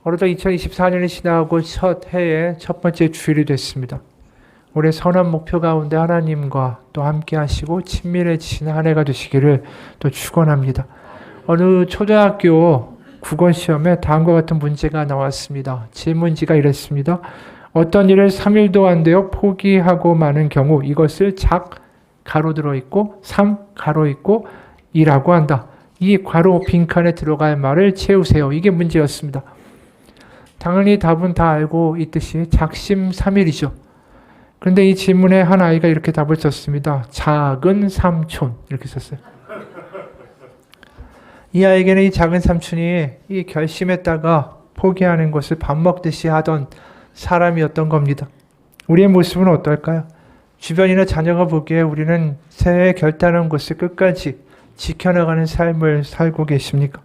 어느덧 2024년이 지나고 첫 해의 첫 번째 주일이 됐습니다. 올해 선한 목표 가운데 하나님과 또 함께 하시고 친밀해지는 한 해가 되시기를 또 축원합니다. 어느 초등학교 국어시험에 다음과 같은 문제가 나왔습니다. 질문지가 이랬습니다. 어떤 일을 3일도 안 되어 포기하고 마는 경우 이것을 작 가로 들어있고 3 가로 있고 이라고 한다. 이 괄호 빈칸에 들어갈 말을 채우세요. 이게 문제였습니다. 당연히 답은 다 알고 있듯이 작심 3일이죠. 그런데 이 질문에 한 아이가 이렇게 답을 썼습니다. 작은 삼촌 이렇게 썼어요. 이 아이에게는 이 작은 삼촌이 이 결심했다가 포기하는 것을 밥 먹듯이 하던 사람이었던 겁니다. 우리의 모습은 어떨까요? 주변이나 자녀가 보기에 우리는 새해 결단한 것을 끝까지 지켜나가는 삶을 살고 계십니까?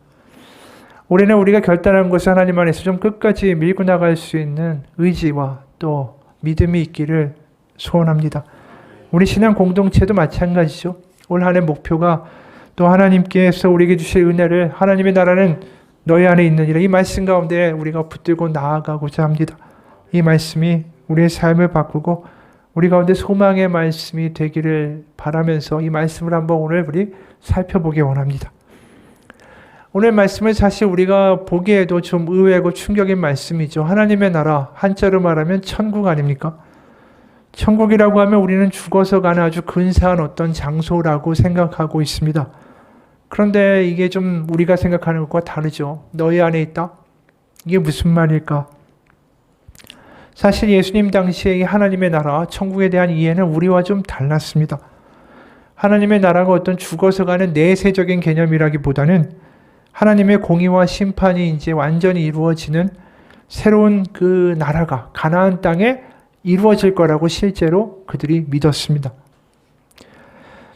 올해는 우리가 결단한 것을 하나님 안에서 좀 끝까지 밀고 나갈 수 있는 의지와 또 믿음이 있기를 소원합니다. 우리 신앙 공동체도 마찬가지죠. 올 한 해 목표가 또 하나님께서 우리에게 주실 은혜를 하나님의 나라는 너희 안에 있느니라 이 말씀 가운데 우리가 붙들고 나아가고자 합니다. 이 말씀이 우리의 삶을 바꾸고 우리 가운데 소망의 말씀이 되기를 바라면서 이 말씀을 한번 오늘 우리 살펴보기 원합니다. 오늘 말씀은 사실 우리가 보기에도 좀 의외고 충격인 말씀이죠. 하나님의 나라, 한자로 말하면 천국 아닙니까? 천국이라고 하면 우리는 죽어서 가는 아주 근사한 어떤 장소라고 생각하고 있습니다. 그런데 이게 좀 우리가 생각하는 것과 다르죠. 너희 안에 있다? 이게 무슨 말일까? 사실 예수님 당시에 이 하나님의 나라, 천국에 대한 이해는 우리와 좀 달랐습니다. 하나님의 나라가 어떤 죽어서 가는 내세적인 개념이라기보다는 하나님의 공의와 심판이 이제 완전히 이루어지는 새로운 그 나라가 가나안 땅에 이루어질 거라고 실제로 그들이 믿었습니다.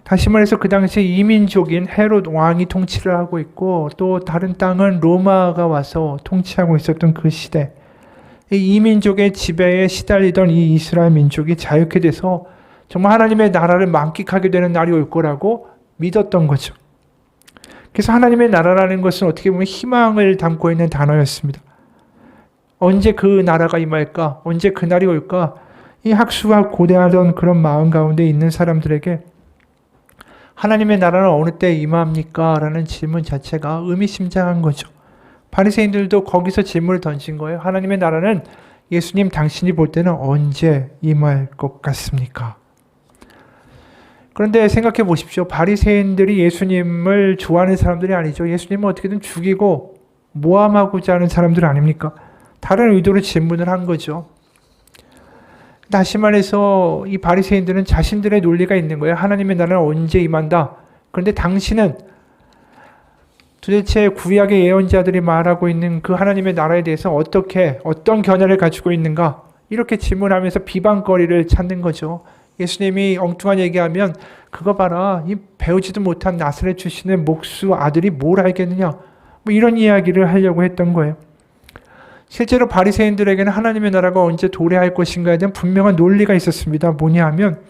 다시 말해서 그 당시 이민족인 헤롯 왕이 통치를 하고 있고 또 다른 땅은 로마가 와서 통치하고 있었던 그 시대, 이 이민족의 지배에 시달리던 이 이스라엘 민족이 자유케 돼서 정말 하나님의 나라를 만끽하게 되는 날이 올 거라고 믿었던 거죠. 그래서 하나님의 나라라는 것은 어떻게 보면 희망을 담고 있는 단어였습니다. 언제 그 나라가 임할까? 언제 그 날이 올까? 이 학수가 고대하던 그런 마음 가운데 있는 사람들에게 하나님의 나라는 어느 때 임합니까? 라는 질문 자체가 의미심장한 거죠. 바리새인들도 거기서 질문을 던진 거예요. 하나님의 나라는 예수님 당신이 볼 때는 언제 임할 것 같습니까? 그런데 생각해 보십시오. 바리새인들이 예수님을 좋아하는 사람들이 아니죠. 예수님을 어떻게든 죽이고 모함하고자 하는 사람들 아닙니까? 다른 의도로 질문을 한 거죠. 다시 말해서 이 바리새인들은 자신들의 논리가 있는 거예요. 하나님의 나라는 언제 임한다. 그런데 당신은 도대체 구약의 예언자들이 말하고 있는 그 하나님의 나라에 대해서 어떤 견해를 가지고 있는가? 이렇게 질문하면서 비방거리를 찾는 거죠. 예수님이 엉뚱한 얘기하면 그거 봐라. 이 배우지도 못한 나사렛 출신의 목수 아들이 뭘 알겠느냐. 뭐 이런 이야기를 하려고 했던 거예요. 실제로 바리새인들에게는 하나님의 나라가 언제 도래할 것인가에 대한 분명한 논리가 있었습니다. 뭐냐 하면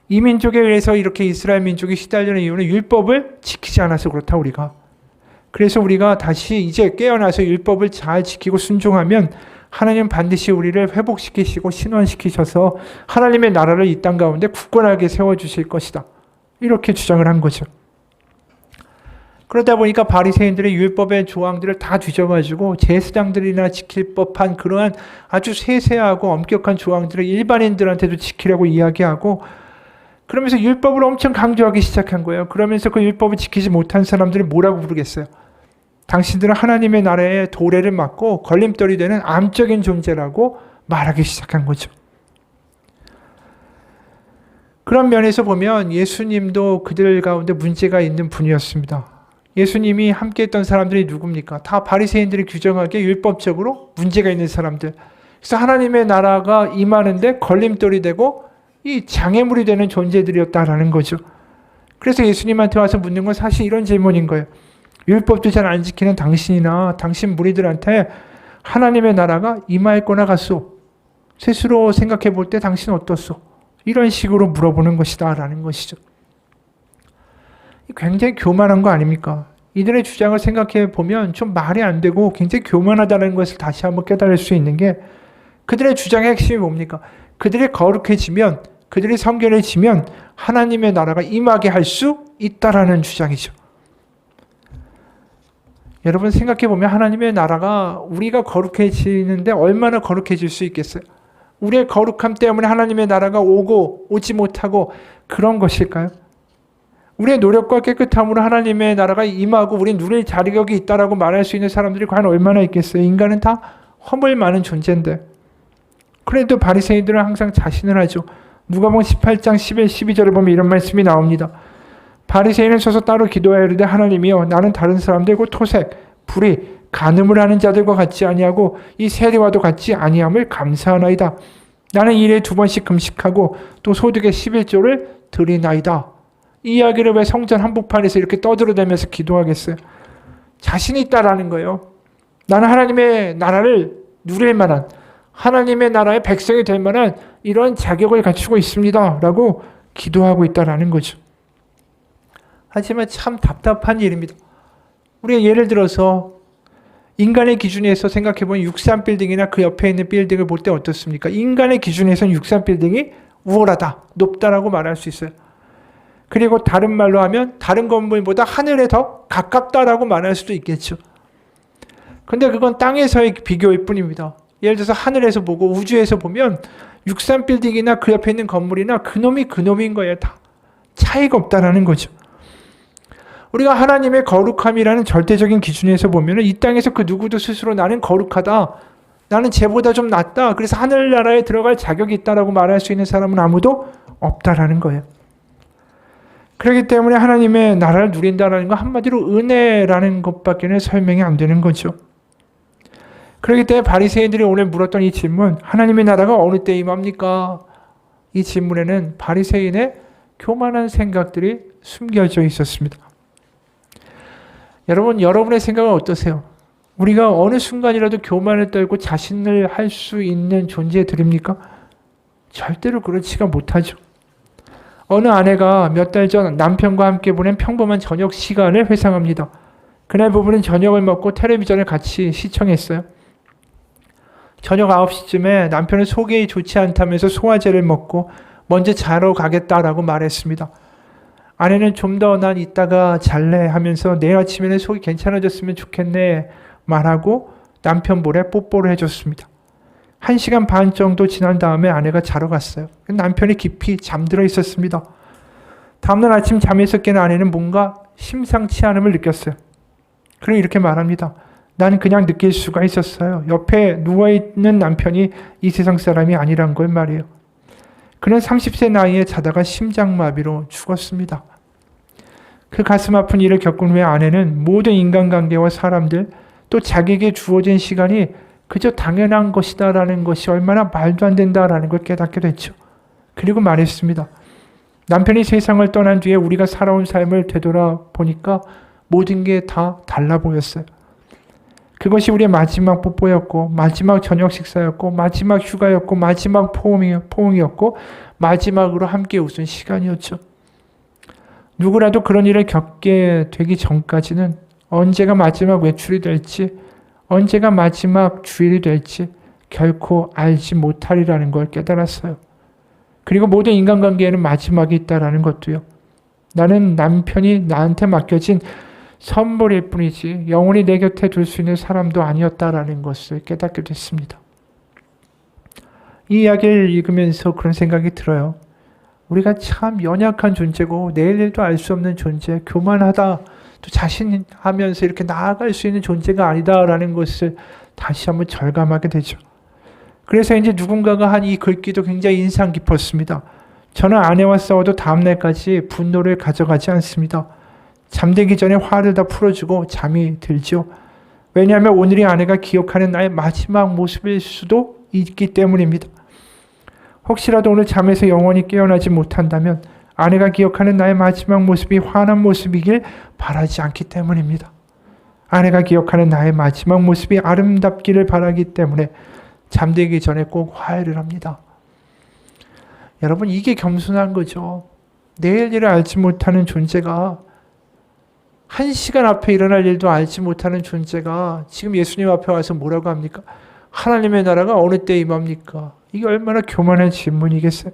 이 민족에 의해서 이렇게 이스라엘 민족이 시달리는 이유는 율법을 지키지 않아서 그렇다 우리가. 그래서 우리가 다시 이제 깨어나서 율법을 잘 지키고 순종하면 하나님 반드시 우리를 회복시키시고 신원시키셔서 하나님의 나라를 이 땅 가운데 굳건하게 세워주실 것이다. 이렇게 주장을 한 거죠. 그러다 보니까 바리새인들의 율법의 조항들을 다 뒤져가지고 제사장들이나 지킬 법한 그러한 아주 세세하고 엄격한 조항들을 일반인들한테도 지키려고 이야기하고 그러면서 율법을 엄청 강조하기 시작한 거예요. 그러면서 그 율법을 지키지 못한 사람들이 뭐라고 부르겠어요? 당신들은 하나님의 나라의 도래를 막고 걸림돌이 되는 암적인 존재라고 말하기 시작한 거죠. 그런 면에서 보면 예수님도 그들 가운데 문제가 있는 분이었습니다. 예수님이 함께했던 사람들이 누굽니까? 다 바리새인들이 규정하기에 율법적으로 문제가 있는 사람들. 그래서 하나님의 나라가 임하는데 걸림돌이 되고 이 장애물이 되는 존재들이었다라는 거죠. 그래서 예수님한테 와서 묻는 건 사실 이런 질문인 거예요. 율법도 잘 안 지키는 당신이나 당신 무리들한테 하나님의 나라가 임할 거나 갔소? 스스로 생각해 볼 때 당신은 어떻소? 이런 식으로 물어보는 것이다 라는 것이죠. 굉장히 교만한 거 아닙니까? 이들의 주장을 생각해 보면 좀 말이 안 되고 굉장히 교만하다는 것을 다시 한번 깨달을 수 있는 게, 그들의 주장의 핵심이 뭡니까? 그들이 거룩해지면, 그들이 성결해지면 하나님의 나라가 임하게 할 수 있다라는 주장이죠. 여러분 생각해 보면 하나님의 나라가 우리가 거룩해지는데 얼마나 거룩해질 수 있겠어요? 우리의 거룩함 때문에 하나님의 나라가 오지 못하고 그런 것일까요? 우리의 노력과 깨끗함으로 하나님의 나라가 임하고 우리 누릴 자격이 있다라고 말할 수 있는 사람들이 과연 얼마나 있겠어요? 인간은 다 허물 많은 존재인데. 그래도 바리새인들은 항상 자신을 하죠. 누가복음 18장 11, 12절을 보면 이런 말씀이 나옵니다. 바리새인은 서서 따로 기도하여 이르되 하나님이여 나는 다른 사람들 곧 토색, 불의, 간음을 하는 자들과 같지 아니하고 이 세리와도 같지 아니함을 감사하나이다. 나는 일에 2번씩 금식하고 또 소득의 11조를 드리나이다. 이 이야기를 왜 성전 한복판에서 이렇게 떠들어대면서 기도하겠어요? 자신이 있다라는 거예요. 나는 하나님의 나라를 누릴 만한, 하나님의 나라의 백성이 될 만한 이런 자격을 갖추고 있습니다. 라고 기도하고 있다라는 거죠. 하지만 참 답답한 일입니다. 우리가 예를 들어서 인간의 기준에서 생각해보면 63빌딩이나 그 옆에 있는 빌딩을 볼 때 어떻습니까? 인간의 기준에서는 63빌딩이 우월하다, 높다라고 말할 수 있어요. 그리고 다른 말로 하면 다른 건물보다 하늘에 더 가깝다라고 말할 수도 있겠죠. 근데 그건 땅에서의 비교일 뿐입니다. 예를 들어서 하늘에서 보고 우주에서 보면 63빌딩이나 그 옆에 있는 건물이나 그놈이 그놈인 거예요. 다 차이가 없다라는 거죠. 우리가 하나님의 거룩함이라는 절대적인 기준에서 보면 이 땅에서 그 누구도 스스로 나는 거룩하다, 나는 쟤보다 좀 낫다, 그래서 하늘나라에 들어갈 자격이 있다라고 말할 수 있는 사람은 아무도 없다라는 거예요. 그렇기 때문에 하나님의 나라를 누린다라는 건 한마디로 은혜라는 것밖에는 설명이 안 되는 거죠. 그렇기 때문에 바리새인들이 오늘 물었던 이 질문, 하나님의 나라가 어느 때 임합니까? 이 질문에는 바리새인의 교만한 생각들이 숨겨져 있었습니다. 여러분, 여러분의 생각은 어떠세요? 우리가 어느 순간이라도 교만을 떨고 자신을 할 수 있는 존재들입니까? 절대로 그렇지가 못하죠. 어느 아내가 몇 달 전 남편과 함께 보낸 평범한 저녁 시간을 회상합니다. 그날 부부는 저녁을 먹고 텔레비전을 같이 시청했어요. 저녁 9시쯤에 남편은 속이 좋지 않다면서 소화제를 먹고 먼저 자러 가겠다라고 말했습니다. 아내는 좀 더 난 이따가 잘래 하면서 내일 아침에는 속이 괜찮아졌으면 좋겠네 말하고 남편 볼에 뽀뽀를 해줬습니다. 1시간 반 정도 지난 다음에 아내가 자러 갔어요. 남편이 깊이 잠들어 있었습니다. 다음날 아침 잠에서 깬 아내는 뭔가 심상치 않음을 느꼈어요. 그리고 이렇게 말합니다. 나는 그냥 느낄 수가 있었어요. 옆에 누워있는 남편이 이 세상 사람이 아니란 걸 말이에요. 그는 30세 나이에 자다가 심장마비로 죽었습니다. 그 가슴 아픈 일을 겪은 후에 아내는 모든 인간관계와 사람들, 또 자기에게 주어진 시간이 그저 당연한 것이다라는 것이 얼마나 말도 안 된다라는 걸 깨닫게 됐죠. 그리고 말했습니다. 남편이 세상을 떠난 뒤에 우리가 살아온 삶을 되돌아보니까 모든 게 다 달라 보였어요. 그것이 우리의 마지막 뽀뽀였고, 마지막 저녁 식사였고, 마지막 휴가였고, 마지막 포옹이었고, 마지막으로 함께 웃은 시간이었죠. 누구라도 그런 일을 겪게 되기 전까지는 언제가 마지막 외출이 될지, 언제가 마지막 주일이 될지 결코 알지 못하리라는 걸 깨달았어요. 그리고 모든 인간관계에는 마지막이 있다라는 것도요. 나는 남편이 나한테 맡겨진 선물일 뿐이지 영원히 내 곁에 둘 수 있는 사람도 아니었다라는 것을 깨닫게 됐습니다. 이 이야기를 읽으면서 그런 생각이 들어요. 우리가 참 연약한 존재고 내일 일도 알 수 없는 존재, 교만하다, 또 자신하면서 이렇게 나아갈 수 있는 존재가 아니다라는 것을 다시 한번 절감하게 되죠. 그래서 이제 누군가가 한 이 글귀도 굉장히 인상 깊었습니다. 저는 아내와 싸워도 다음날까지 분노를 가져가지 않습니다. 잠들기 전에 화를 다 풀어주고 잠이 들죠. 왜냐하면 오늘이 아내가 기억하는 나의 마지막 모습일 수도 있기 때문입니다. 혹시라도 오늘 잠에서 영원히 깨어나지 못한다면 아내가 기억하는 나의 마지막 모습이 환한 모습이길 바라지 않기 때문입니다. 아내가 기억하는 나의 마지막 모습이 아름답기를 바라기 때문에 잠들기 전에 꼭 화해를 합니다. 여러분, 이게 겸손한 거죠. 내일 일을 알지 못하는 존재가 1시간 앞에 일어날 일도 알지 못하는 존재가 지금 예수님 앞에 와서 뭐라고 합니까? 하나님의 나라가 어느 때 임합니까? 이게 얼마나 교만한 질문이겠어요?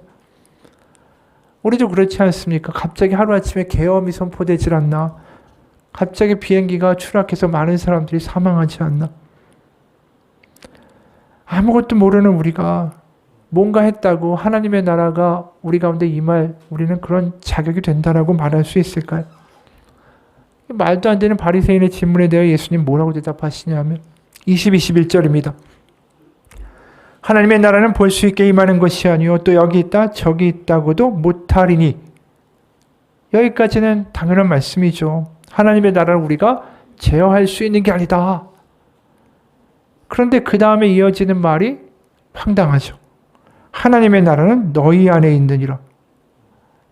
우리도 그렇지 않습니까? 갑자기 하루아침에 계엄이 선포되질 않나? 갑자기 비행기가 추락해서 많은 사람들이 사망하지 않나? 아무것도 모르는 우리가 뭔가 했다고 하나님의 나라가 우리 가운데 임할 우리는 그런 자격이 된다라고 말할 수 있을까요? 말도 안 되는 바리새인의 질문에 대해 예수님 뭐라고 대답하시냐면 21절입니다. 하나님의 나라는 볼 수 있게 임하는 것이 아니요 또 여기 있다 저기 있다고도 못하리니. 여기까지는 당연한 말씀이죠. 하나님의 나라를 우리가 제어할 수 있는 게 아니다. 그런데 그 다음에 이어지는 말이 황당하죠. 하나님의 나라는 너희 안에 있느니라.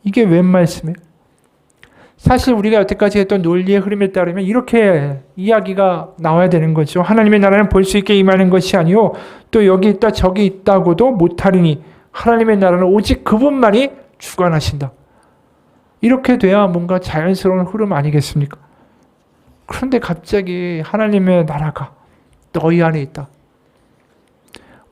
이게 웬 말씀이에요? 사실 우리가 여태까지 했던 논리의 흐름에 따르면 이렇게 이야기가 나와야 되는 거죠. 하나님의 나라는 볼 수 있게 임하는 것이 아니요 또 여기 있다 저기 있다고도 못하리니 하나님의 나라는 오직 그분만이 주관하신다. 이렇게 돼야 뭔가 자연스러운 흐름 아니겠습니까? 그런데 갑자기 하나님의 나라가 너희 안에 있다.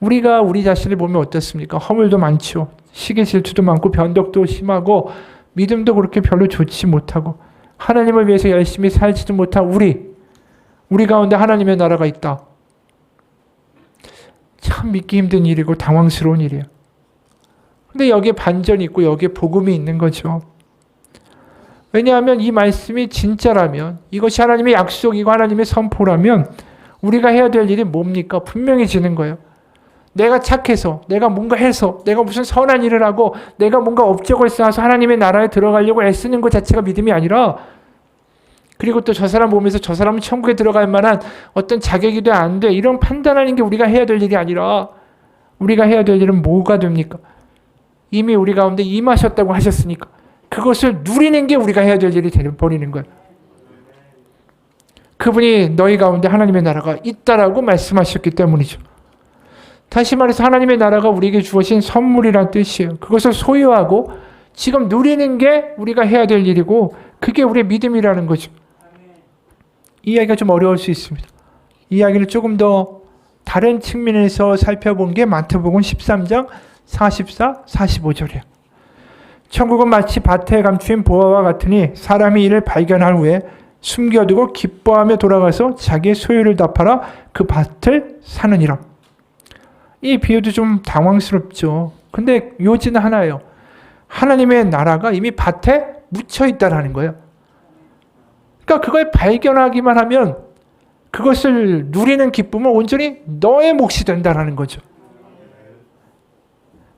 우리가 우리 자신을 보면 어떻습니까? 허물도 많죠. 시기 질투도 많고 변덕도 심하고 믿음도 그렇게 별로 좋지 못하고 하나님을 위해서 열심히 살지도 못한 우리 가운데 하나님의 나라가 있다. 참 믿기 힘든 일이고 당황스러운 일이에요. 근데 여기에 반전이 있고 여기에 복음이 있는 거죠. 왜냐하면 이 말씀이 진짜라면 이것이 하나님의 약속이고 하나님의 선포라면 우리가 해야 될 일이 뭡니까? 분명해지는 거예요. 내가 착해서, 내가 뭔가 해서, 내가 무슨 선한 일을 하고, 내가 뭔가 업적을 쌓아서 하나님의 나라에 들어가려고 애쓰는 것 자체가 믿음이 아니라, 그리고 또 저 사람 보면서 저 사람은 천국에 들어갈 만한 어떤 자격이 돼, 안 돼, 이런 판단하는 게 우리가 해야 될 일이 아니라, 우리가 해야 될 일은 뭐가 됩니까? 이미 우리 가운데 임하셨다고 하셨으니까, 그것을 누리는 게 우리가 해야 될 일이 되어버리는 거예요. 그분이 너희 가운데 하나님의 나라가 있다라고 말씀하셨기 때문이죠. 다시 말해서 하나님의 나라가 우리에게 주어진 선물이란 뜻이에요. 그것을 소유하고 지금 누리는 게 우리가 해야 될 일이고 그게 우리의 믿음이라는 거죠. 이 이야기가 좀 어려울 수 있습니다. 이 이야기를 조금 더 다른 측면에서 살펴본 게 마태복음 13장 44, 45절이에요. 천국은 마치 밭에 감추인 보화와 같으니 사람이 이를 발견한 후에 숨겨두고 기뻐하며 돌아가서 자기의 소유를 다 팔아 그 밭을 사느니라. 이 비유도 좀 당황스럽죠. 근데 요지는 하나예요. 하나님의 나라가 이미 밭에 묻혀 있다라는 거예요. 그러니까 그걸 발견하기만 하면 그것을 누리는 기쁨은 온전히 너의 몫이 된다라는 거죠.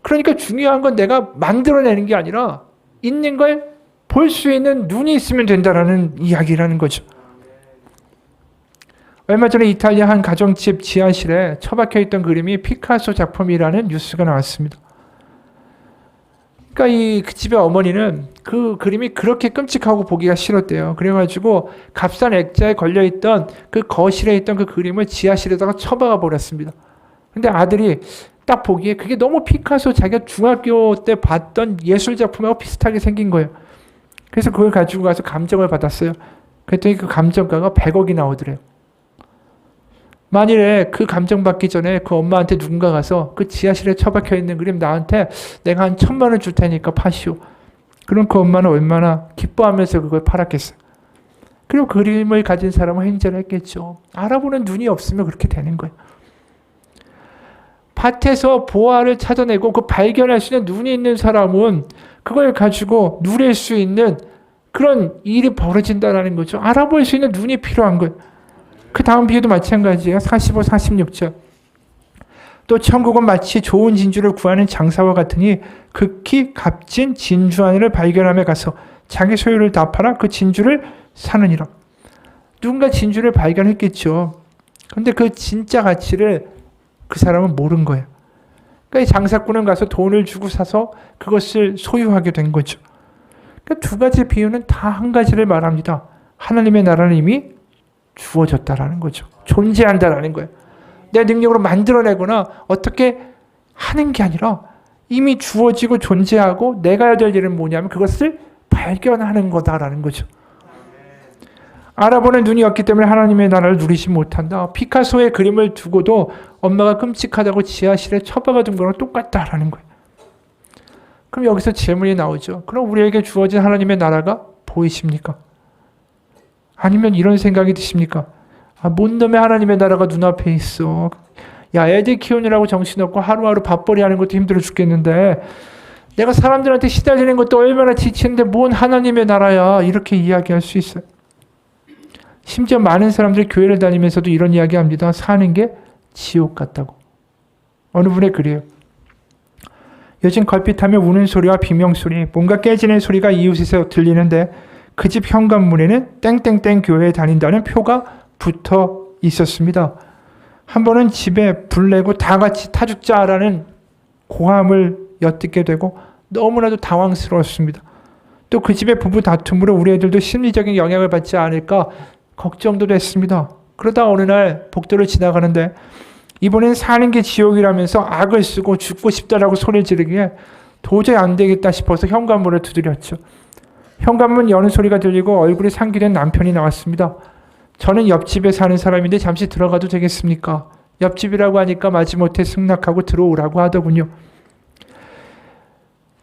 그러니까 중요한 건 내가 만들어내는 게 아니라 있는 걸 볼 수 있는 눈이 있으면 된다라는 이야기라는 거죠. 얼마 전에 이탈리아 한 가정집 지하실에 처박혀 있던 그림이 피카소 작품이라는 뉴스가 나왔습니다. 그러니까 그 집의 어머니는 그 그림이 그렇게 끔찍하고 보기가 싫었대요. 그래가지고 값싼 액자에 걸려있던 그 거실에 있던 그 그림을 지하실에다가 처박아 버렸습니다. 근데 아들이 딱 보기에 그게 너무 피카소 자기가 중학교 때 봤던 예술 작품하고 비슷하게 생긴 거예요. 그래서 그걸 가지고 가서 감정을 받았어요. 그랬더니 그 감정가가 100억이 나오더래요. 만일에 그 감정 받기 전에 그 엄마한테 누군가 가서 그 지하실에 처박혀 있는 그림 나한테 내가 한 1,000만 원 줄 테니까 파시오. 그럼 그 엄마는 얼마나 기뻐하면서 그걸 팔았겠어요. 그리고 그림을 가진 사람은 행제를 했겠죠. 알아보는 눈이 없으면 그렇게 되는 거예요. 밭에서 보화를 찾아내고 그 발견할 수 있는 눈이 있는 사람은 그걸 가지고 누릴 수 있는 그런 일이 벌어진다는 거죠. 알아볼 수 있는 눈이 필요한 거예요. 그 다음 비유도 마찬가지예요. 45, 46절. 또 천국은 마치 좋은 진주를 구하는 장사와 같으니 극히 값진 진주 하나를 발견하며 가서 자기 소유를 다 팔아 그 진주를 사느니라. 누군가 진주를 발견했겠죠. 그런데 그 진짜 가치를 그 사람은 모른 거예요. 그러니까 이 장사꾼은 가서 돈을 주고 사서 그것을 소유하게 된 거죠. 그러니까 두 가지 비유는 다 한 가지를 말합니다. 하나님의 나라는 이미 주어졌다라는 거죠. 존재한다라는 거예요. 내 능력으로 만들어내거나 어떻게 하는 게 아니라 이미 주어지고 존재하고 내가 해야 될 일은 뭐냐면 그것을 발견하는 거다라는 거죠. 알아보는 눈이 없기 때문에 하나님의 나라를 누리지 못한다. 피카소의 그림을 두고도 엄마가 끔찍하다고 지하실에 처박아둔 거랑 똑같다라는 거예요. 그럼 여기서 질문이 나오죠. 그럼 우리에게 주어진 하나님의 나라가 보이십니까? 아니면 이런 생각이 드십니까? 뭔 놈의 하나님의 나라가 눈앞에 있어. 야, 애들 키우느라고 정신없고 하루하루 밥벌이 하는 것도 힘들어 죽겠는데 내가 사람들한테 시달리는 것도 얼마나 지치는데 뭔 하나님의 나라야. 이렇게 이야기할 수 있어요. 심지어 많은 사람들이 교회를 다니면서도 이런 이야기 합니다. 사는 게 지옥 같다고. 어느 분의 글이에요. 요즘 걸핏하면 우는 소리와 비명소리, 뭔가 깨지는 소리가 이웃에서 들리는데 그 집 현관문에는 땡땡땡 교회에 다닌다는 표가 붙어 있었습니다. 한 번은 집에 불 내고 다 같이 타죽자라는 고함을 엿듣게 되고 너무나도 당황스러웠습니다. 또 그 집의 부부 다툼으로 우리 애들도 심리적인 영향을 받지 않을까 걱정도 됐습니다. 그러다 어느 날 복도를 지나가는데 이번엔 사는 게 지옥이라면서 악을 쓰고 죽고 싶다라고 소리를 지르기에 도저히 안 되겠다 싶어서 현관문을 두드렸죠. 현관문 여는 소리가 들리고 얼굴이 상기된 남편이 나왔습니다. 저는 옆집에 사는 사람인데 잠시 들어가도 되겠습니까? 옆집이라고 하니까 마지못해 승낙하고 들어오라고 하더군요.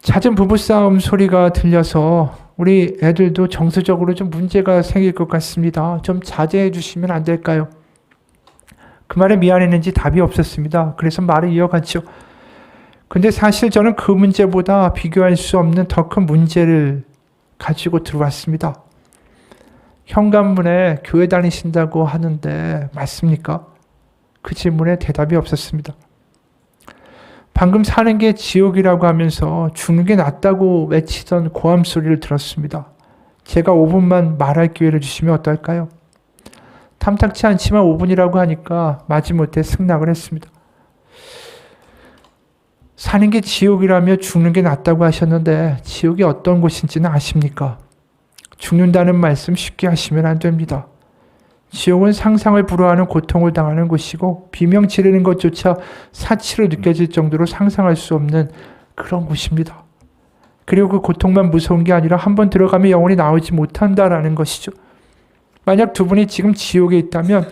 잦은 부부싸움 소리가 들려서 우리 애들도 정서적으로 좀 문제가 생길 것 같습니다. 좀 자제해 주시면 안 될까요? 그 말에 미안했는지 답이 없었습니다. 그래서 말을 이어갔죠. 근데 사실 저는 그 문제보다 비교할 수 없는 더 큰 문제를 가지고 들어왔습니다. 현관문에 교회 다니신다고 하는데 맞습니까? 그 질문에 대답이 없었습니다. 방금 사는 게 지옥이라고 하면서 죽는 게 낫다고 외치던 고함 소리를 들었습니다. 제가 5분만 말할 기회를 주시면 어떨까요? 탐탁치 않지만 5분이라고 하니까 마지못해 승낙을 했습니다. 사는 게 지옥이라며 죽는 게 낫다고 하셨는데 지옥이 어떤 곳인지는 아십니까? 죽는다는 말씀 쉽게 하시면 안 됩니다. 지옥은 상상을 불허하는 고통을 당하는 곳이고 비명 지르는 것조차 사치로 느껴질 정도로 상상할 수 없는 그런 곳입니다. 그리고 그 고통만 무서운 게 아니라 한번 들어가면 영원히 나오지 못한다라는 것이죠. 만약 두 분이 지금 지옥에 있다면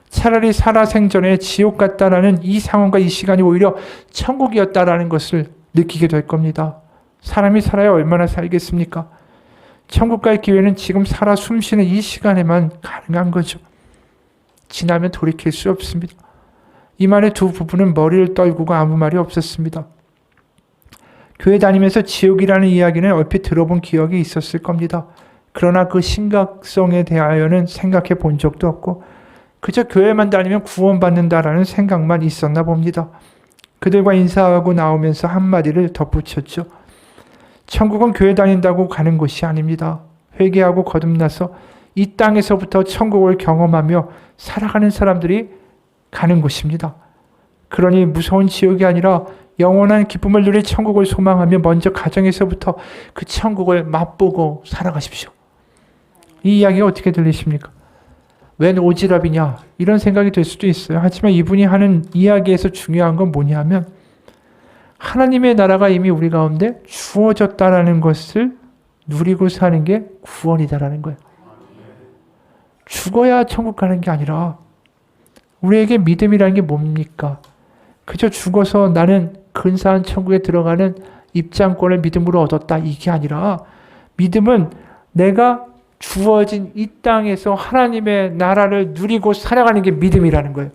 차라리 살아생전에 지옥 같다라는 이 상황과 이 시간이 오히려 천국이었다라는 것을 느끼게 될 겁니다. 사람이 살아야 얼마나 살겠습니까? 천국 갈 기회는 지금 살아 숨쉬는 이 시간에만 가능한 거죠. 지나면 돌이킬 수 없습니다. 이 말에 두 부부는 머리를 떨구고 아무 말이 없었습니다. 교회 다니면서 지옥이라는 이야기는 얼핏 들어본 기억이 있었을 겁니다. 그러나 그 심각성에 대하여는 생각해 본 적도 없고 그저 교회만 다니면 구원받는다라는 생각만 있었나 봅니다. 그들과 인사하고 나오면서 한마디를 덧붙였죠. 천국은 교회 다닌다고 가는 곳이 아닙니다. 회개하고 거듭나서 이 땅에서부터 천국을 경험하며 살아가는 사람들이 가는 곳입니다. 그러니 무서운 지옥이 아니라 영원한 기쁨을 누릴 천국을 소망하며 먼저 가정에서부터 그 천국을 맛보고 살아가십시오. 이 이야기가 어떻게 들리십니까? 웬 오지랖이냐 이런 생각이 들 수도 있어요. 하지만 이분이 하는 이야기에서 중요한 건 뭐냐면 하나님의 나라가 이미 우리 가운데 주어졌다라는 것을 누리고 사는 게 구원이다라는 거예요. 죽어야 천국 가는 게 아니라 우리에게 믿음이라는 게 뭡니까? 그저 죽어서 나는 근사한 천국에 들어가는 입장권을 믿음으로 얻었다 이게 아니라 믿음은 내가 주어진 이 땅에서 하나님의 나라를 누리고 살아가는 게 믿음이라는 거예요.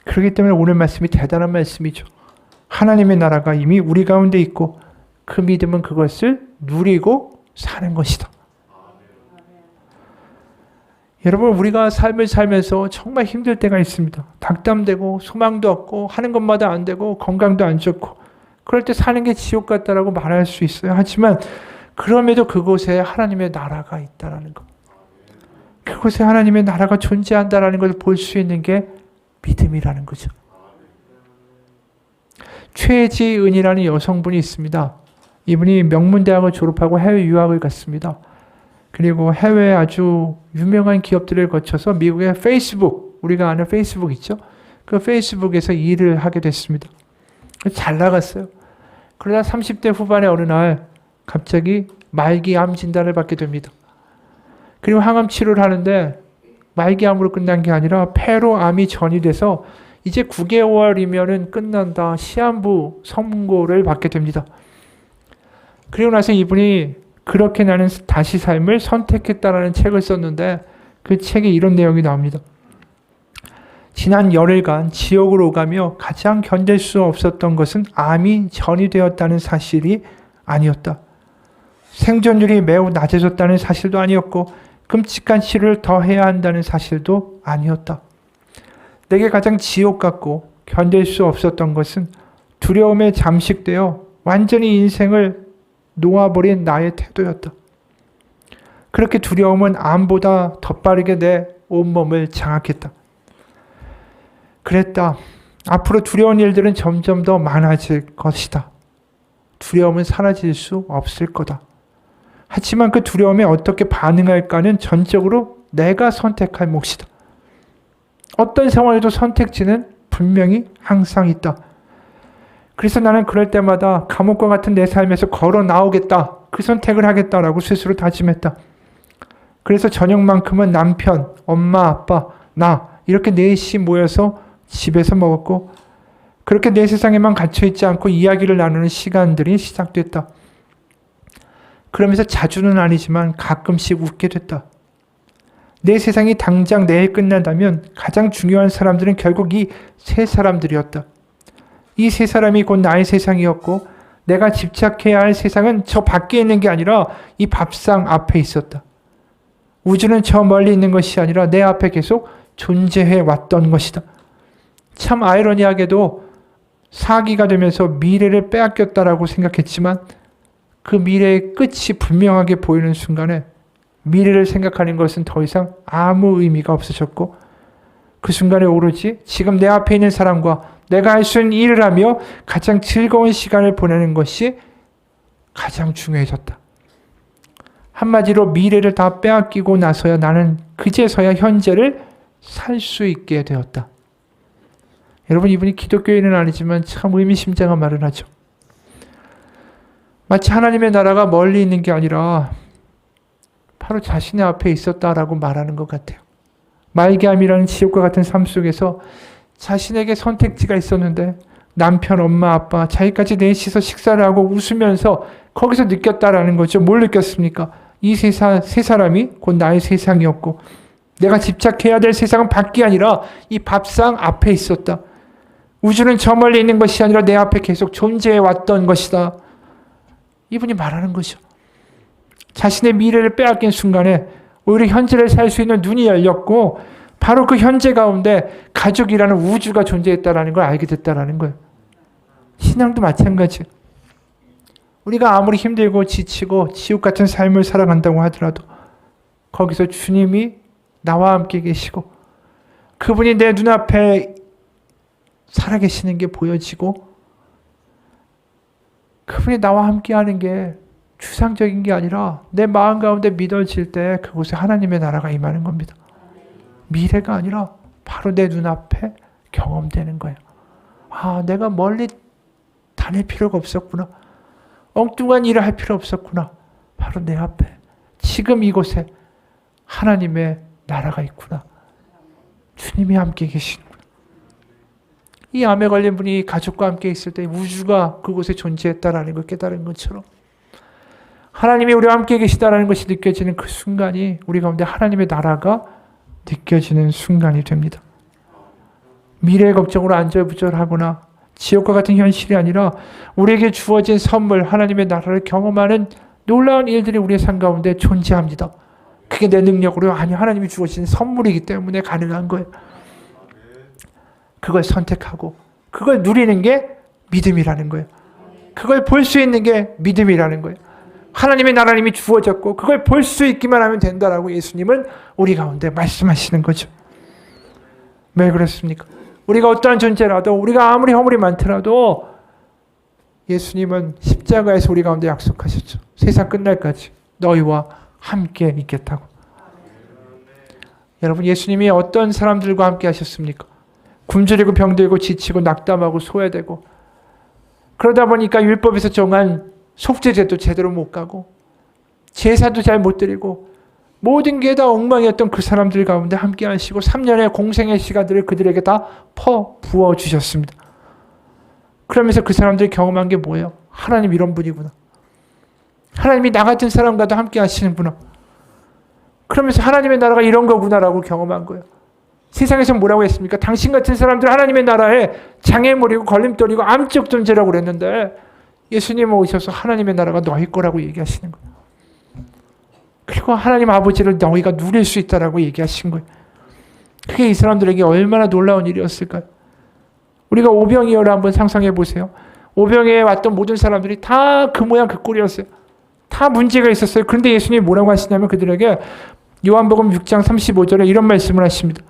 그렇기 때문에 오늘 말씀이 대단한 말씀이죠. 하나님의 나라가 이미 우리 가운데 있고 그 믿음은 그것을 누리고 사는 것이다. 여러분 우리가 삶을 살면서 정말 힘들 때가 있습니다. 닥담되고 소망도 없고 하는 것마다 안 되고 건강도 안 좋고 그럴 때 사는 게 지옥 같다라고 말할 수 있어요. 하지만 그럼에도 그곳에 하나님의 나라가 있다라는 것. 그곳에 하나님의 나라가 존재한다라는 것을 볼 수 있는 게 믿음이라는 거죠. 최지은이라는 여성분이 있습니다. 이분이 명문대학을 졸업하고 해외 유학을 갔습니다. 그리고 해외 아주 유명한 기업들을 거쳐서 미국의 페이스북, 우리가 아는 페이스북 있죠? 그 페이스북에서 일을 하게 됐습니다. 잘 나갔어요. 그러다 30대 후반의 어느 날 갑자기 말기 암 진단을 받게 됩니다. 그리고 항암 치료를 하는데 말기암으로 끝난 게 아니라 폐로 암이 전이 돼서 이제 9개월이면은 끝난다. 시한부 선고를 받게 됩니다. 그리고 나서 이분이 그렇게 나는 다시 삶을 선택했다라는 책을 썼는데 그 책에 이런 내용이 나옵니다. 지난 열흘간 지옥으로 오가며 가장 견딜 수 없었던 것은 암이 전이되었다는 사실이 아니었다. 생존율이 매우 낮아졌다는 사실도 아니었고 끔찍한 치료를 더 해야 한다는 사실도 아니었다. 내게 가장 지옥 같고 견딜 수 없었던 것은 두려움에 잠식되어 완전히 인생을 놓아버린 나의 태도였다. 그렇게 두려움은 암보다 더 빠르게 내 온몸을 장악했다. 그랬다. 앞으로 두려운 일들은 점점 더 많아질 것이다. 두려움은 사라질 수 없을 거다. 하지만 그 두려움에 어떻게 반응할까는 전적으로 내가 선택할 몫이다. 어떤 상황에도 선택지는 분명히 항상 있다. 그래서 나는 그럴 때마다 감옥과 같은 내 삶에서 걸어 나오겠다. 그 선택을 하겠다라고 스스로 다짐했다. 그래서 저녁만큼은 남편, 엄마, 아빠, 나 이렇게 넷이 모여서 집에서 먹었고 그렇게 내 세상에만 갇혀있지 않고 이야기를 나누는 시간들이 시작됐다. 그러면서 자주는 아니지만 가끔씩 웃게 됐다. 내 세상이 당장 내일 끝난다면 가장 중요한 사람들은 결국 이 세 사람들이었다. 이 세 사람이 곧 나의 세상이었고 내가 집착해야 할 세상은 저 밖에 있는 게 아니라 이 밥상 앞에 있었다. 우주는 저 멀리 있는 것이 아니라 내 앞에 계속 존재해 왔던 것이다. 참 아이러니하게도 사기가 되면서 미래를 빼앗겼다라고 생각했지만 그 미래의 끝이 분명하게 보이는 순간에 미래를 생각하는 것은 더 이상 아무 의미가 없어졌고 그 순간에 오로지 지금 내 앞에 있는 사람과 내가 할 수 있는 일을 하며 가장 즐거운 시간을 보내는 것이 가장 중요해졌다. 한마디로 미래를 다 빼앗기고 나서야 나는 그제서야 현재를 살 수 있게 되었다. 여러분, 이분이 기독교인은 아니지만 참 의미심장한 말을 하죠. 마치 하나님의 나라가 멀리 있는 게 아니라 바로 자신의 앞에 있었다라고 말하는 것 같아요. 말기암이라는 지옥과 같은 삶 속에서 자신에게 선택지가 있었는데 남편, 엄마, 아빠, 자기까지 넷이서 식사를 하고 웃으면서 거기서 느꼈다라는 거죠. 뭘 느꼈습니까? 이 세 사람이 곧 나의 세상이었고 내가 집착해야 될 세상은 밖이 아니라 이 밥상 앞에 있었다. 우주는 저 멀리 있는 것이 아니라 내 앞에 계속 존재해 왔던 것이다. 이분이 말하는 거죠. 자신의 미래를 빼앗긴 순간에 오히려 현재를 살 수 있는 눈이 열렸고 바로 그 현재 가운데 가족이라는 우주가 존재했다라는 걸 알게 됐다라는 거예요. 신앙도 마찬가지예요. 우리가 아무리 힘들고 지치고 지옥 같은 삶을 살아간다고 하더라도 거기서 주님이 나와 함께 계시고 그분이 내 눈앞에 살아계시는 게 보여지고 그분이 나와 함께 하는 게 추상적인 게 아니라 내 마음 가운데 믿어질 때 그곳에 하나님의 나라가 임하는 겁니다. 미래가 아니라 바로 내 눈앞에 경험되는 거예요. 아, 내가 멀리 다닐 필요가 없었구나. 엉뚱한 일을 할 필요 없었구나. 바로 내 앞에 지금 이곳에 하나님의 나라가 있구나. 주님이 함께 계시는구나. 이 암에 걸린 분이 가족과 함께 있을 때 우주가 그곳에 존재했다라는 걸 깨달은 것처럼 하나님이 우리와 함께 계시다라는 것이 느껴지는 그 순간이 우리 가운데 하나님의 나라가 느껴지는 순간이 됩니다. 미래의 걱정으로 안절부절하거나 지옥과 같은 현실이 아니라 우리에게 주어진 선물 하나님의 나라를 경험하는 놀라운 일들이 우리의 삶 가운데 존재합니다. 그게 내 능력으로 아니 하나님이 주어진 선물이기 때문에 가능한 거예요. 그걸 선택하고 그걸 누리는 게 믿음이라는 거예요. 그걸 볼 수 있는 게 믿음이라는 거예요. 하나님의 나라님이 주어졌고 그걸 볼 수 있기만 하면 된다라고 예수님은 우리 가운데 말씀하시는 거죠. 왜 그렇습니까? 우리가 어떠한 존재라도 우리가 아무리 허물이 많더라도 예수님은 십자가에서 우리 가운데 약속하셨죠. 세상 끝날까지 너희와 함께 있겠다고. 여러분, 예수님이 어떤 사람들과 함께 하셨습니까? 굶주리고 병들고 지치고 낙담하고 소외되고 그러다 보니까 율법에서 정한 속죄제도 제대로 못 가고 제사도 잘 못 드리고 모든 게 다 엉망이었던 그 사람들 가운데 함께 하시고 3년의 공생의 시간들을 그들에게 다 부어주셨습니다. 그러면서 그 사람들이 경험한 게 뭐예요? 하나님 이런 분이구나. 하나님이 나 같은 사람과도 함께 하시는구나. 그러면서 하나님의 나라가 이런 거구나라고 경험한 거예요. 세상에서 뭐라고 했습니까? 당신 같은 사람들 하나님의 나라에 장애물이고 걸림돌이고 암적 존재라고 그랬는데 예수님 오셔서 하나님의 나라가 너희 거라고 얘기하시는 거예요. 그리고 하나님 아버지를 너희가 누릴 수 있다라고 얘기하신 거예요. 그게 이 사람들에게 얼마나 놀라운 일이었을까요? 우리가 오병이어를 한번 상상해 보세요. 오병이어에 왔던 모든 사람들이 다 그 모양 그 꼴이었어요. 다 문제가 있었어요. 그런데 예수님이 뭐라고 하시냐면 그들에게 요한복음 6장 35절에 이런 말씀을 하십니다.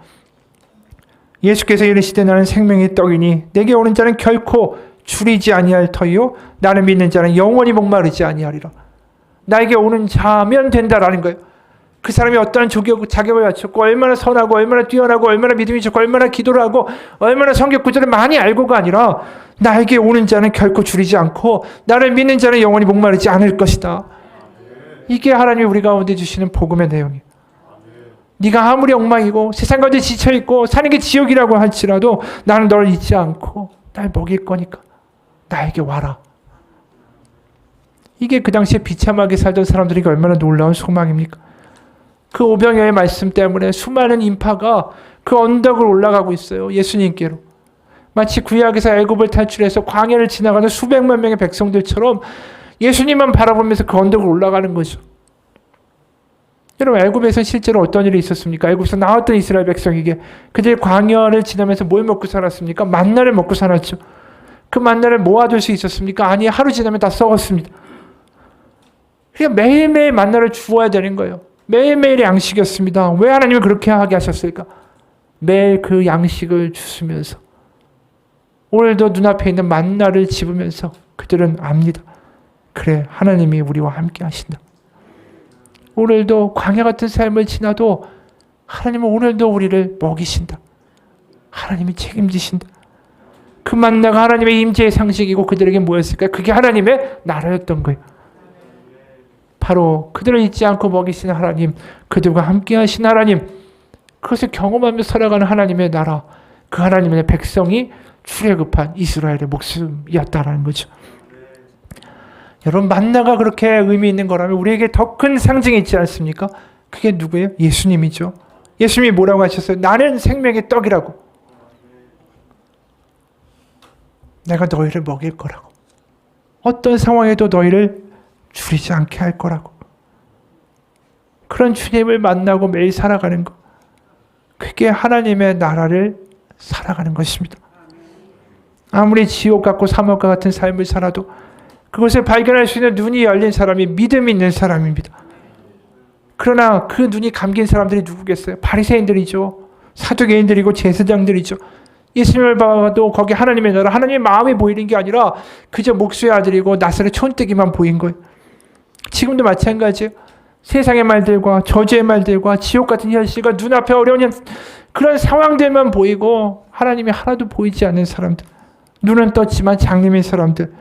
예수께서 이르시되 나는 생명의 떡이니 내게 오는 자는 결코 줄이지 아니할 터이요 나를 믿는 자는 영원히 목마르지 아니하리라. 나에게 오는 자면 된다라는 거예요. 그 사람이 어떠한 자격을 갖췄고 얼마나 선하고 얼마나 뛰어나고 얼마나 믿음이 좋고 얼마나 기도를 하고 얼마나 성경 구절을 많이 알고가 아니라 나에게 오는 자는 결코 줄이지 않고 나를 믿는 자는 영원히 목마르지 않을 것이다. 이게 하나님이 우리 가운데 주시는 복음의 내용이에요. 네가 아무리 엉망이고 세상 가운데 지쳐있고 사는 게 지옥이라고 할지라도 나는 너를 잊지 않고 날 먹일 거니까 나에게 와라. 이게 그 당시에 비참하게 살던 사람들에게 얼마나 놀라운 소망입니까? 그 오병이어의 말씀 때문에 수많은 인파가 그 언덕을 올라가고 있어요. 예수님께로. 마치 구약에서 애굽을 탈출해서 광야를 지나가는 수백만 명의 백성들처럼 예수님만 바라보면서 그 언덕을 올라가는 거죠. 여러분 애굽에서 실제로 어떤 일이 있었습니까? 애굽에서 나왔던 이스라엘 백성에게 그들이 광야를 지나면서 뭘 먹고 살았습니까? 만나를 먹고 살았죠. 그 만나를 모아둘 수 있었습니까? 아니, 하루 지나면 다 썩었습니다. 그러니까 매일매일 만나를 주어야 되는 거예요. 매일매일의 양식이었습니다. 왜 하나님이 그렇게 하게 하셨을까? 매일 그 양식을 주시면서 오늘도 눈앞에 있는 만나를 집으면서 그들은 압니다. 그래, 하나님이 우리와 함께 하신다. 오늘도 광야 같은 삶을 지나도 하나님은 오늘도 우리를 먹이신다. 하나님이 책임지신다. 그 만나가 하나님의 임재의 상식이고 그들에게 뭐였을까요? 그게 하나님의 나라였던 거예요. 바로 그들을 잊지 않고 먹이시는 하나님, 그들과 함께 하신 하나님, 그것을 경험하며 살아가는 하나님의 나라, 그 하나님의 백성이 출애굽한 이스라엘의 목숨이었다라는 거죠. 여러분, 만나가 그렇게 의미 있는 거라면 우리에게 더 큰 상징이 있지 않습니까? 그게 누구예요? 예수님이죠. 예수님이 뭐라고 하셨어요? 나는 생명의 떡이라고. 내가 너희를 먹일 거라고. 어떤 상황에도 너희를 줄이지 않게 할 거라고. 그런 주님을 만나고 매일 살아가는 것. 그게 하나님의 나라를 살아가는 것입니다. 아무리 지옥 같고 사막과 같은 삶을 살아도 그것을 발견할 수 있는 눈이 열린 사람이 믿음 있는 사람입니다. 그러나 그 눈이 감긴 사람들이 누구겠어요? 바리새인들이죠. 사두개인들이고 제사장들이죠. 예수님을 봐도 거기 하나님의 나라, 하나님의 마음이 보이는 게 아니라 그저 목수의 아들이고 나사렛 촌뜨기만 보인 거예요. 지금도 마찬가지예요. 세상의 말들과 저주의 말들과 지옥 같은 현실과 눈앞에 어려운 그런 상황들만 보이고 하나님이 하나도 보이지 않는 사람들. 눈은 떴지만 장님인 사람들.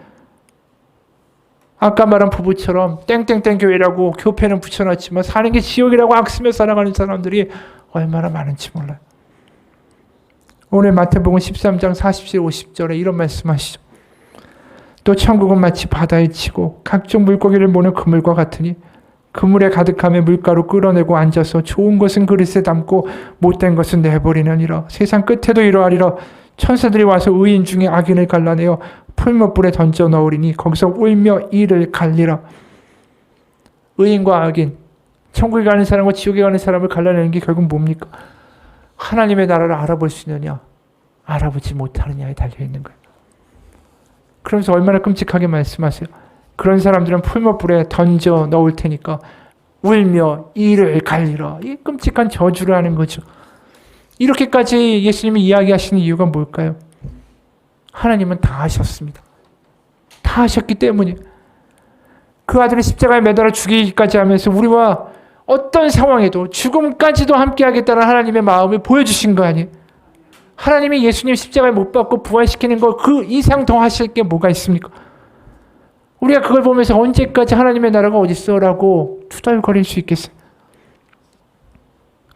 아까 말한 부부처럼 땡땡땡 교회라고 교패는 붙여놨지만 사는 게 지옥이라고 악쓰며 살아가는 사람들이 얼마나 많은지 몰라요. 오늘 마태복음 13장 47, 50절에 이런 말씀하시죠. 또 천국은 마치 바다에 치고 각종 물고기를 모는 그물과 같으니 그물에 가득하며 물가로 끌어내고 앉아서 좋은 것은 그릇에 담고 못된 것은 내버리느니라. 세상 끝에도 이러하리라. 천사들이 와서 의인 중에 악인을 갈라내어 풀무불에 던져 넣으리니 거기서 울며 이를 갈리라. 의인과 악인, 천국에 가는 사람과 지옥에 가는 사람을 갈라내는 게 결국 뭡니까? 하나님의 나라를 알아볼 수 있느냐, 알아보지 못하느냐에 달려있는 거예요. 그러면서 얼마나 끔찍하게 말씀하세요. 그런 사람들은 풀무불에 던져 넣을 테니까 울며 이를 갈리라. 이 끔찍한 저주를 하는 거죠. 이렇게까지 예수님이 이야기하시는 이유가 뭘까요? 하나님은 다 하셨습니다. 다 하셨기 때문에 그 아들을 십자가에 매달아 죽이기까지 하면서 우리와 어떤 상황에도 죽음까지도 함께하겠다는 하나님의 마음을 보여주신 거 아니에요? 하나님이 예수님 십자가에 못 박고 부활시키는 거 그 이상 더 하실 게 뭐가 있습니까? 우리가 그걸 보면서 언제까지 하나님의 나라가 어디 있어라고 투덜거릴 수 있겠어요?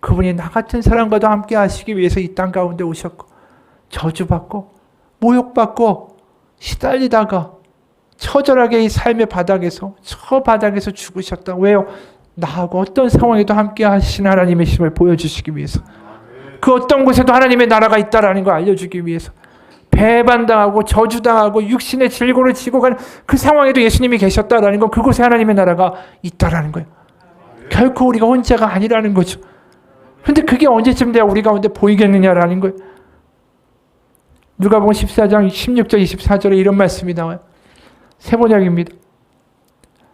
그분이 나 같은 사람과도 함께 하시기 위해서 이 땅 가운데 오셨고 저주받고 모욕받고 시달리다가 처절하게 이 삶의 바닥에서 저 바닥에서 죽으셨다. 왜요? 나하고 어떤 상황에도 함께 하신 하나님의 힘을 보여주시기 위해서, 그 어떤 곳에도 하나님의 나라가 있다라는 걸 알려주기 위해서, 배반당하고 저주당하고 육신의 질고를 지고 가는 그 상황에도 예수님이 계셨다라는 건 그곳에 하나님의 나라가 있다라는 거예요. 결코 우리가 혼자가 아니라는 거죠. 근데 그게 언제쯤 돼야 우리 가운데 보이겠느냐라는 거예요. 누가복음 14장 16절 24절에 이런 말씀이 나와요. 세 번역입니다.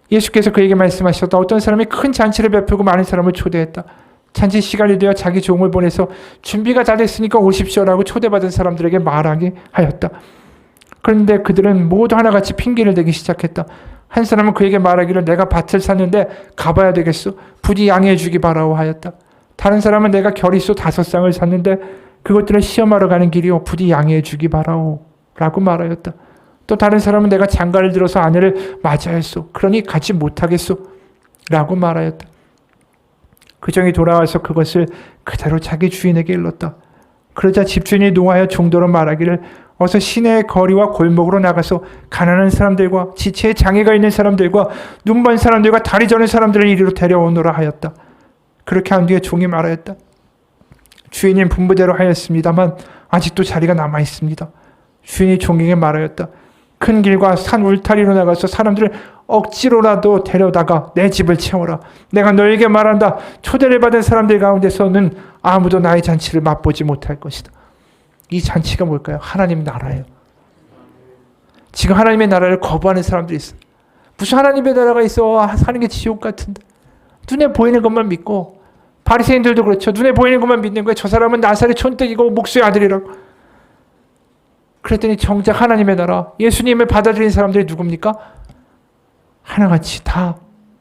예수께서 그에게 말씀하셨다. 어떤 사람이 큰 잔치를 베풀고 많은 사람을 초대했다. 잔치 시간이 되어 자기 종을 보내서 준비가 다 됐으니까 오십시오라고 초대받은 사람들에게 말하게 하였다. 그런데 그들은 모두 하나같이 핑계를 대기 시작했다. 한 사람은 그에게 말하기를 내가 밭을 샀는데 가봐야 되겠소. 부디 양해해 주기 바라오 하였다. 다른 사람은 내가 결의소 5쌍을 샀는데 그것들을 시험하러 가는 길이오. 부디 양해해 주기 바라오 라고 말하였다. 또 다른 사람은 내가 장가를 들어서 아내를 맞아야 했소. 그러니 가지 못하겠소 라고 말하였다. 그 종이 돌아와서 그것을 그대로 자기 주인에게 일렀다. 그러자 집주인이 노하여 종도로 말하기를 어서 시내의 거리와 골목으로 나가서 가난한 사람들과 지체에 장애가 있는 사람들과 눈먼 사람들과 다리 저는 사람들을 이리로 데려오노라 하였다. 그렇게 한 뒤에 종이 말하였다. 주인이 분부대로 하였습니다만 아직도 자리가 남아 있습니다. 주인이 종에게 말하였다. 큰 길과 산 울타리로 나가서 사람들을 억지로라도 데려다가 내 집을 채워라. 내가 너에게 말한다. 초대를 받은 사람들 가운데서는 아무도 나의 잔치를 맛보지 못할 것이다. 이 잔치가 뭘까요? 하나님 나라예요. 지금 하나님의 나라를 거부하는 사람들이 있어요. 무슨 하나님의 나라가 있어? 사는 게 지옥 같은데. 눈에 보이는 것만 믿고, 바리새인들도 그렇죠. 눈에 보이는 것만 믿는 거예요. 저 사람은 나사렛 촌뜨기고 목수의 아들이라고. 그랬더니 정작 하나님의 나라, 예수님을 받아들인 사람들이 누굽니까? 하나같이 다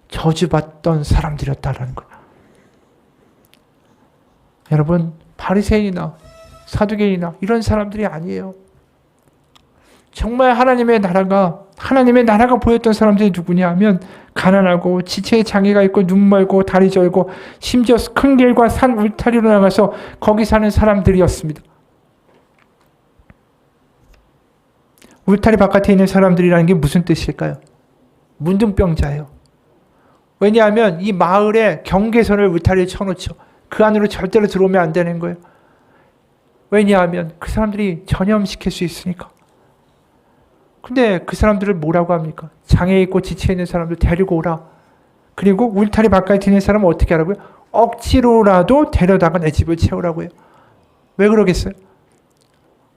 저주받던 사람들이었다라는 거예요. 여러분, 바리새인이나 사두개인이나 이런 사람들이 아니에요. 정말 하나님의 나라가 보였던 사람들이 누구냐 하면 가난하고 지체에 장애가 있고 눈 멀고 다리 절고 심지어 큰 길과 산 울타리로 나가서 거기 사는 사람들이었습니다. 울타리 바깥에 있는 사람들이라는 게 무슨 뜻일까요? 문둥병자예요. 왜냐하면 이 마을에 경계선을 울타리에 쳐놓죠. 그 안으로 절대로 들어오면 안 되는 거예요. 왜냐하면 그 사람들이 전염시킬 수 있으니까. 근데 그 사람들을 뭐라고 합니까? 장애 있고 지체 있는 사람들 데리고 오라. 그리고 울타리 바깥에 있는 사람은 어떻게 하라고요? 억지로라도 데려다가 내 집을 채우라고 해요. 왜 그러겠어요?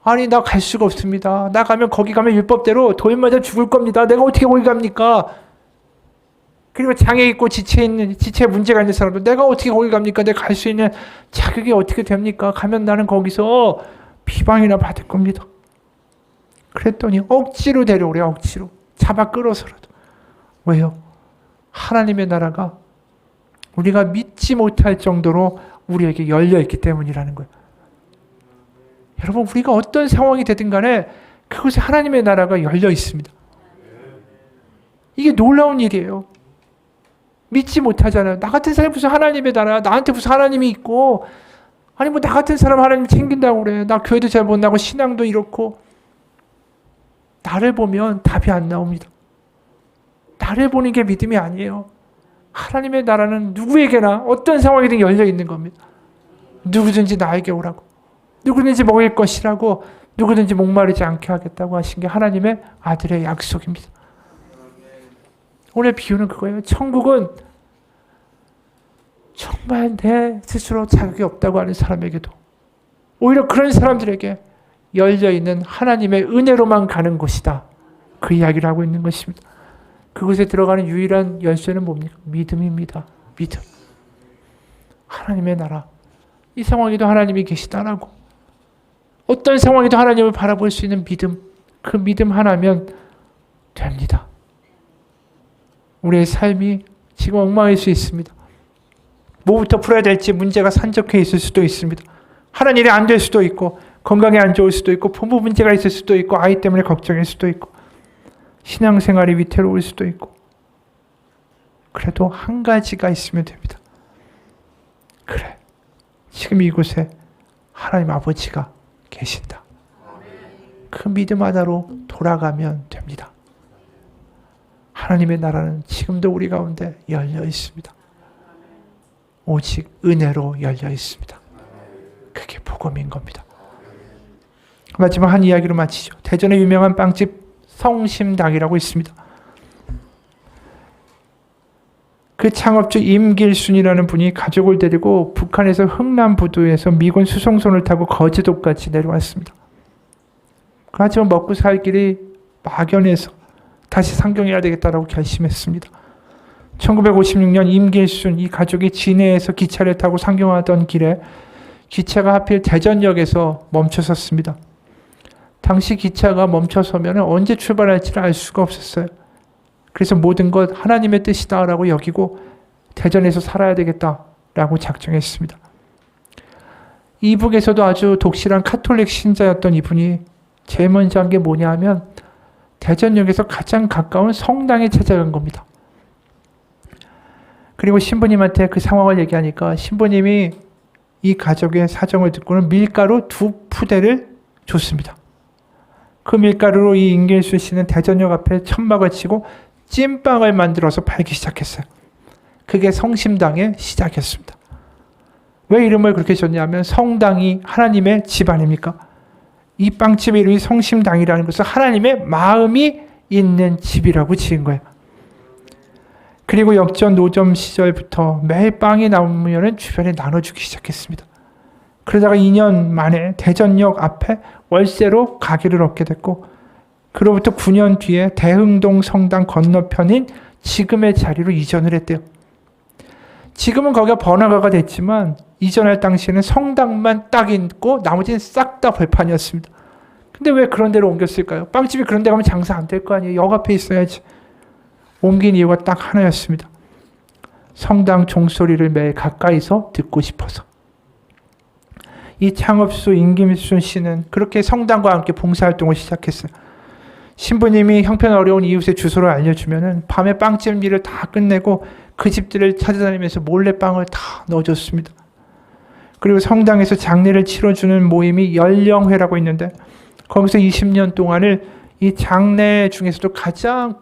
아니, 나 갈 수가 없습니다. 나 가면 거기 가면 율법대로 돌 맞아 죽을 겁니다. 내가 어떻게 거기 갑니까? 그리고 장애 있고 지체 문제가 있는 사람들 내가 어떻게 거기 갑니까? 내가 갈 수 있는 자격이 어떻게 됩니까? 가면 나는 거기서 비방이나 받을 겁니다. 그랬더니 억지로 데려오래. 억지로 잡아 끌어서라도. 왜요? 하나님의 나라가 우리가 믿지 못할 정도로 우리에게 열려있기 때문이라는 거예요. 여러분, 우리가 어떤 상황이 되든 간에 그곳에 하나님의 나라가 열려 있습니다. 이게 놀라운 일이에요. 믿지 못하잖아요. 나 같은 사람이 무슨 하나님의 나라, 나한테 무슨 하나님이 있고, 아니 뭐 나 같은 사람 하나님 챙긴다고 그래. 나 교회도 잘 못 나고 신앙도 이렇고. 나를 보면 답이 안 나옵니다. 나를 보는 게 믿음이 아니에요. 하나님의 나라는 누구에게나 어떤 상황이든 열려 있는 겁니다. 누구든지 나에게 오라고. 누구든지 먹일 것이라고, 누구든지 목마르지 않게 하겠다고 하신 게 하나님의 아들의 약속입니다. 오늘 비유는 그거예요. 천국은 정말 내 스스로 자격이 없다고 하는 사람에게도 오히려 그런 사람들에게 열려있는 하나님의 은혜로만 가는 곳이다. 그 이야기를 하고 있는 것입니다. 그곳에 들어가는 유일한 열쇠는 뭡니까? 믿음입니다. 믿음. 하나님의 나라. 이 상황에도 하나님이 계시다라고. 어떤 상황에도 하나님을 바라볼 수 있는 믿음. 그 믿음 하나면 됩니다. 우리의 삶이 지금 엉망일 수 있습니다. 뭐부터 풀어야 될지 문제가 산적해 있을 수도 있습니다. 하는 일이 안 될 수도 있고, 건강에 안 좋을 수도 있고, 부모 문제가 있을 수도 있고, 아이 때문에 걱정일 수도 있고, 신앙생활이 위태로울 수도 있고. 그래도 한 가지가 있으면 됩니다. 그래, 지금 이곳에 하나님 아버지가 계신다. 그 믿음 하나로 돌아가면 됩니다. 하나님의 나라는 지금도 우리 가운데 열려 있습니다. 오직 은혜로 열려 있습니다. 그게 복음인 겁니다. 마지막 한 이야기로 마치죠. 대전의 유명한 빵집 성심당이라고 있습니다. 그 창업주 임길순이라는 분이 가족을 데리고 북한에서 흥남부두에서 미군 수송선을 타고 거제도까지 내려왔습니다. 하지만 먹고 살 길이 막연해서 다시 상경해야 되겠다라고 결심했습니다. 1956년 임길순 이 가족이 진해에서 기차를 타고 상경하던 길에 기차가 하필 대전역에서 멈춰섰습니다. 당시 기차가 멈춰서면 언제 출발할지를 알 수가 없었어요. 그래서 모든 것 하나님의 뜻이다라고 여기고 대전에서 살아야 되겠다라고 작정했습니다. 이북에서도 아주 독실한 카톨릭 신자였던 이분이 제일 먼저 한 게 뭐냐 하면 대전역에서 가장 가까운 성당에 찾아간 겁니다. 그리고 신부님한테 그 상황을 얘기하니까 신부님이 이 가족의 사정을 듣고는 밀가루 2푸대를 줬습니다. 그 밀가루로 이 임길순 씨는 대전역 앞에 천막을 치고 찐빵을 만들어서 팔기 시작했어요. 그게 성심당의 시작이었습니다. 왜 이름을 그렇게 줬냐면 성당이 하나님의 집 아닙니까? 이 빵집의 이름이 성심당이라는 것은 하나님의 마음이 있는 집이라고 지은 거예요. 그리고 역전 노점 시절부터 매일 빵이 나오면 주변에 나눠주기 시작했습니다. 그러다가 2년 만에 대전역 앞에 월세로 가게를 얻게 됐고 그로부터 9년 뒤에 대흥동 성당 건너편인 지금의 자리로 이전을 했대요. 지금은 거기가 번화가가 됐지만 이전할 당시에는 성당만 딱 있고 나머지는 싹 다 벌판이었습니다. 근데 왜 그런 데로 옮겼을까요? 빵집이 그런 데 가면 장사 안 될 거 아니에요. 역 앞에 있어야지. 옮긴 이유가 딱 하나였습니다. 성당 종소리를 매일 가까이서 듣고 싶어서. 이 창업수 임길순 씨는 그렇게 성당과 함께 봉사활동을 시작했어요. 신부님이 형편 어려운 이웃의 주소를 알려주면 밤에 빵집 일을 다 끝내고 그 집들을 찾아다니면서 몰래 빵을 다 넣어줬습니다. 그리고 성당에서 장례를 치러주는 모임이 연령회라고 있는데 거기서 20년 동안을 이 장례 중에서도 가장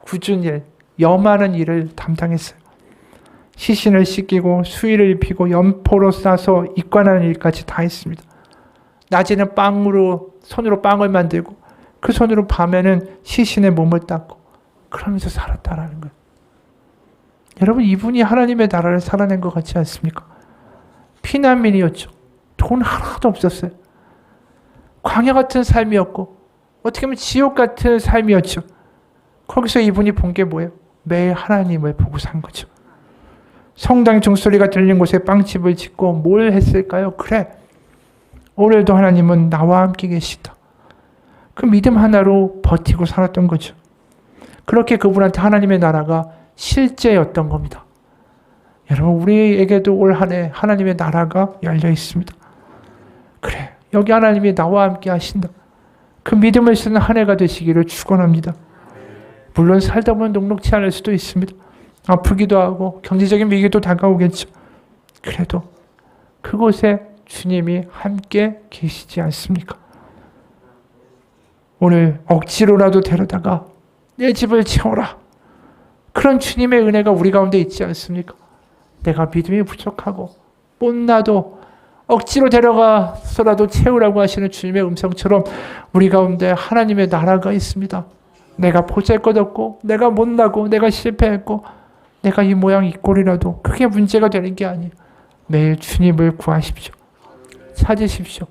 굳은 일, 염하는 일을 담당했어요. 시신을 씻기고 수의를 입히고 연포로 싸서 입관하는 일까지 다 했습니다. 낮에는 손으로 빵을 만들고 그 손으로 밤에는 시신의 몸을 닦고 그러면서 살았다라는 거예요. 여러분 이분이 하나님의 나라를 살아낸 것 같지 않습니까? 피난민이었죠. 돈 하나도 없었어요. 광야 같은 삶이었고 어떻게 보면 지옥 같은 삶이었죠. 거기서 이분이 본 게 뭐예요? 매일 하나님을 보고 산 거죠. 성당 종소리가 들린 곳에 빵집을 짓고 뭘 했을까요? 그래, 오늘도 하나님은 나와 함께 계시다. 그 믿음 하나로 버티고 살았던 거죠. 그렇게 그분한테 하나님의 나라가 실제였던 겁니다. 여러분 우리에게도 올 한 해 하나님의 나라가 열려 있습니다. 그래, 여기 하나님이 나와 함께 하신다. 그 믿음을 쓰는 한 해가 되시기를 축원합니다. 물론 살다 보면 녹록지 않을 수도 있습니다. 아프기도 하고 경제적인 위기도 다가오겠죠. 그래도 그곳에 주님이 함께 계시지 않습니까? 오늘 억지로라도 데려다가 내 집을 채워라. 그런 주님의 은혜가 우리 가운데 있지 않습니까? 내가 믿음이 부족하고 못나도 억지로 데려가서라도 채우라고 하시는 주님의 음성처럼 우리 가운데 하나님의 나라가 있습니다. 내가 보잘것없고 내가 못나고 내가 실패했고 내가 이 모양 이 꼴이라도 그게 문제가 되는 게 아니에요. 매일 주님을 구하십시오. 찾으십시오.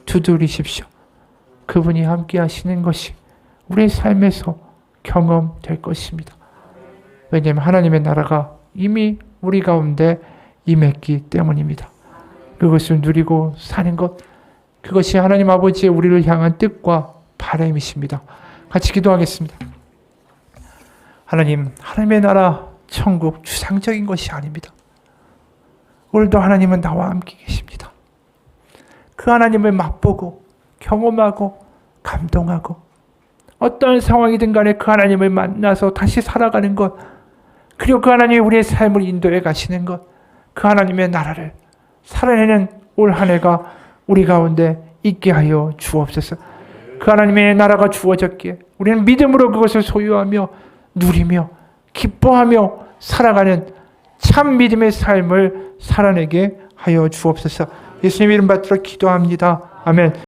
두드리십시오. 그분이 함께 하시는 것이 우리의 삶에서 경험될 것입니다. 왜냐하면 하나님의 나라가 이미 우리 가운데 임했기 때문입니다. 그것을 누리고 사는 것, 그것이 하나님 아버지의 우리를 향한 뜻과 바람이십니다. 같이 기도하겠습니다. 하나님, 하나님의 나라, 천국, 추상적인 것이 아닙니다. 오늘도 하나님은 나와 함께 계십니다. 그 하나님을 맛보고 경험하고 감동하고 어떤 상황이든 간에 그 하나님을 만나서 다시 살아가는 것, 그리고 그 하나님이 우리의 삶을 인도해 가시는 것, 그 하나님의 나라를 살아내는 올 한 해가 우리 가운데 있게 하여 주옵소서. 그 하나님의 나라가 주어졌기에 우리는 믿음으로 그것을 소유하며 누리며 기뻐하며 살아가는 참 믿음의 삶을 살아내게 하여 주옵소서. 예수님 이름 받들어 기도합니다. 아멘.